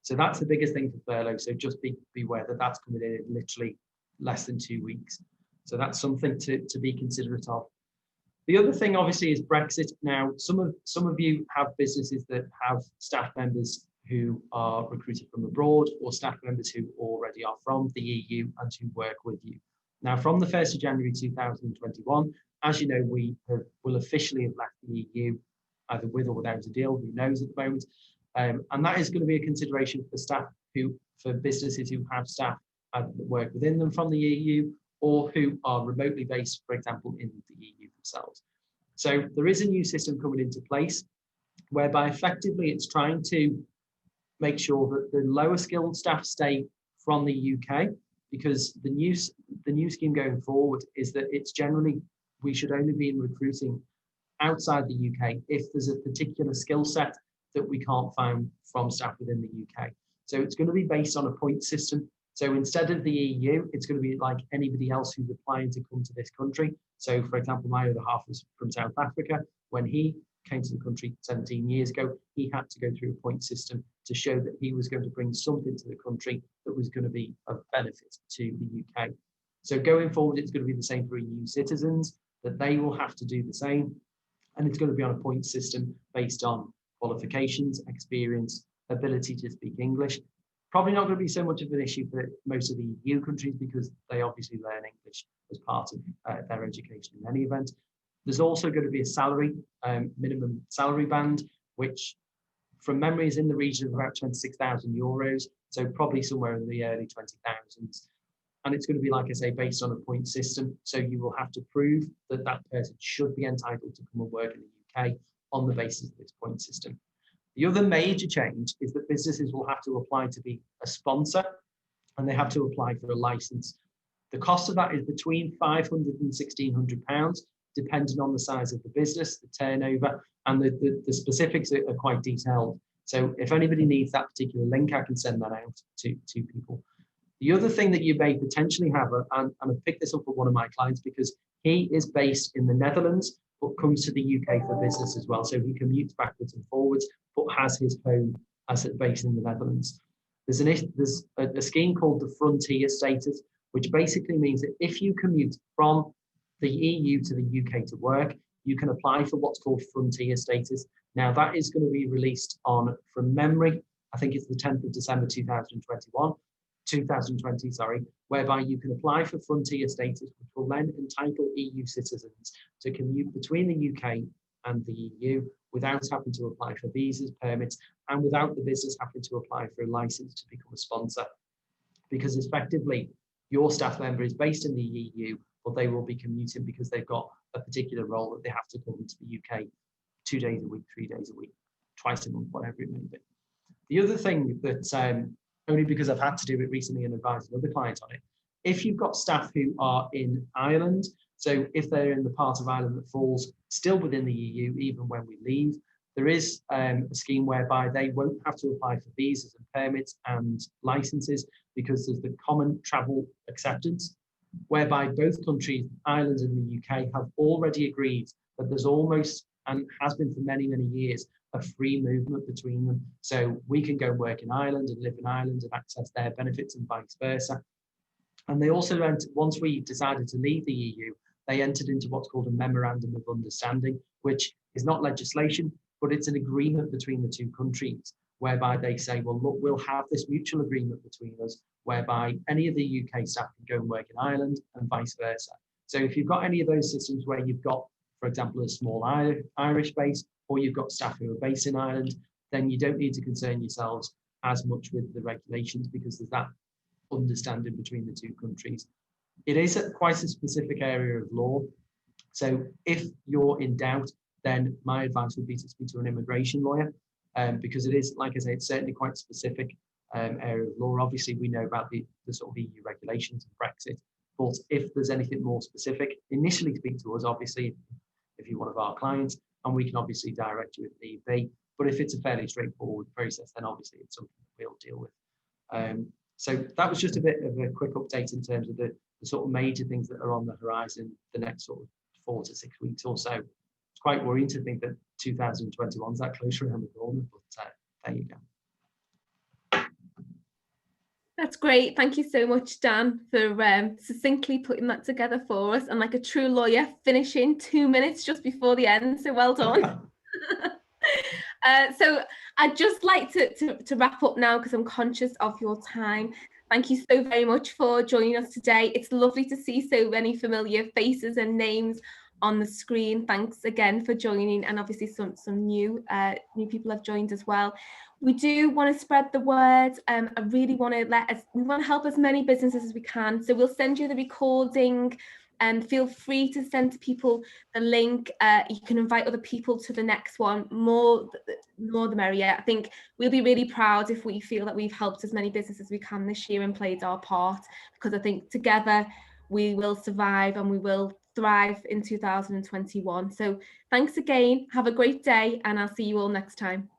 So that's the biggest thing for furlough. So just be aware that that's coming in literally less than 2 weeks. So that's something to be considerate of. The other thing, obviously, is Brexit. Now, some of you have businesses that have staff members who are recruited from abroad, or staff members who already are from the EU and who work with you. Now, from the 1st of January 2021, as you know, we will officially have left the EU, either with or without a deal, who knows at the moment. And that is going to be a consideration for staff for businesses who have staff either that work within them from the EU or who are remotely based, for example, in the EU themselves. So there is a new system coming into place whereby effectively it's trying to make sure that the lower skilled staff stay from the UK, because the new scheme going forward is that it's generally, we should only be recruiting outside the UK if there's a particular skill set that we can't find from staff within the UK. So it's going to be based on a point system. So instead of the EU, it's going to be like anybody else who's applying to come to this country. So for example, my other half was from South Africa. When he came to the country 17 years ago, he had to go through a point system to show that he was going to bring something to the country that was going to be of benefit to the UK. So going forward, it's going to be the same for EU citizens, that they will have to do the same. And it's going to be on a point system based on qualifications, experience, ability to speak English. Probably not going to be so much of an issue for most of the EU countries, because they obviously learn English as part of their education in any event. There's also going to be a salary, minimum salary band, which from memory is in the region of about 26,000 euros. So probably somewhere in the early 20,000s. And it's going to be, like I say, based on a point system. So you will have to prove that that person should be entitled to come and work in the UK on the basis of this point system. The other major change is that businesses will have to apply to be a sponsor, and they have to apply for a license. The cost of that is between £500 and £1,600, depending on the size of the business, the turnover, and the specifics are quite detailed. So if anybody needs that particular link, I can send that out to people. The other thing that you may potentially have, and I picked this up with one of my clients because he is based in the Netherlands, but comes to the UK for business as well. So he commutes backwards and forwards, but has his home as a base in the Netherlands. There's a scheme called the Frontier Status, which basically means that if you commute from the EU to the UK to work, you can apply for what's called Frontier Status. Now that is going to be released on, from memory, I think it's the 10th of December 2020, whereby you can apply for Frontier Status, which will then entitle EU citizens to commute between the UK and the EU without having to apply for visas, permits, and without the business having to apply for a license to become a sponsor. Because effectively, your staff member is based in the EU, but they will be commuting because they've got a particular role that they have to come into the UK 2 days a week, 3 days a week, twice a month, whatever it may be. The other thing that, only because I've had to do it recently and advise another client on it, if you've got staff who are in Ireland, so if they're in the part of Ireland that falls still within the EU, even when we leave, there is a scheme whereby they won't have to apply for visas and permits and licenses, because there's the common travel acceptance, whereby both countries, Ireland and the UK, have already agreed that there's almost, and has been for many, many years, a free movement between them. So we can go and work in Ireland and live in Ireland and access their benefits and vice versa. And they also, once we decided to leave the EU, they entered into what's called a memorandum of understanding, which is not legislation, but it's an agreement between the two countries, whereby they say, well, look, we'll have this mutual agreement between us whereby any of the UK staff can go and work in Ireland and vice versa. So if you've got any of those systems where you've got, for example, a small Irish base, or you've got staff who are based in Ireland, then you don't need to concern yourselves as much with the regulations, because there's that understanding between the two countries. It is quite a specific area of law. So if you're in doubt, then my advice would be to speak to an immigration lawyer, because it is, like I say, it's certainly quite specific area of law. Obviously, we know about the sort of EU regulations and Brexit, but if there's anything more specific, initially speak to us, obviously, if you're one of our clients, and we can obviously direct you if need be. But if it's a fairly straightforward process, then obviously it's something that we'll deal with. So that was just a bit of a quick update in terms of the sort of major things that are on the horizon the next sort of 4 to 6 weeks or so. It's quite worrying to think that 2021 is that close around the corner, but there you go. That's great. Thank you so much, Dan, for succinctly putting that together for us, and like a true lawyer, finishing 2 minutes just before the end. So well done. So I'd just like to wrap up now, because I'm conscious of your time. Thank you so very much for joining us today. It's lovely to see so many familiar faces and names on the screen. Thanks again for joining, and obviously some new people have joined as well. We do want to spread the word. I really want to help as many businesses as we can. So we'll send you the recording, and feel free to send to people the link. You can invite other people to the next one. More the merrier. I think we'll be really proud if we feel that we've helped as many businesses as we can this year and played our part, because I think together we will survive and we will thrive in 2021. So thanks again. Have a great day, and I'll see you all next time.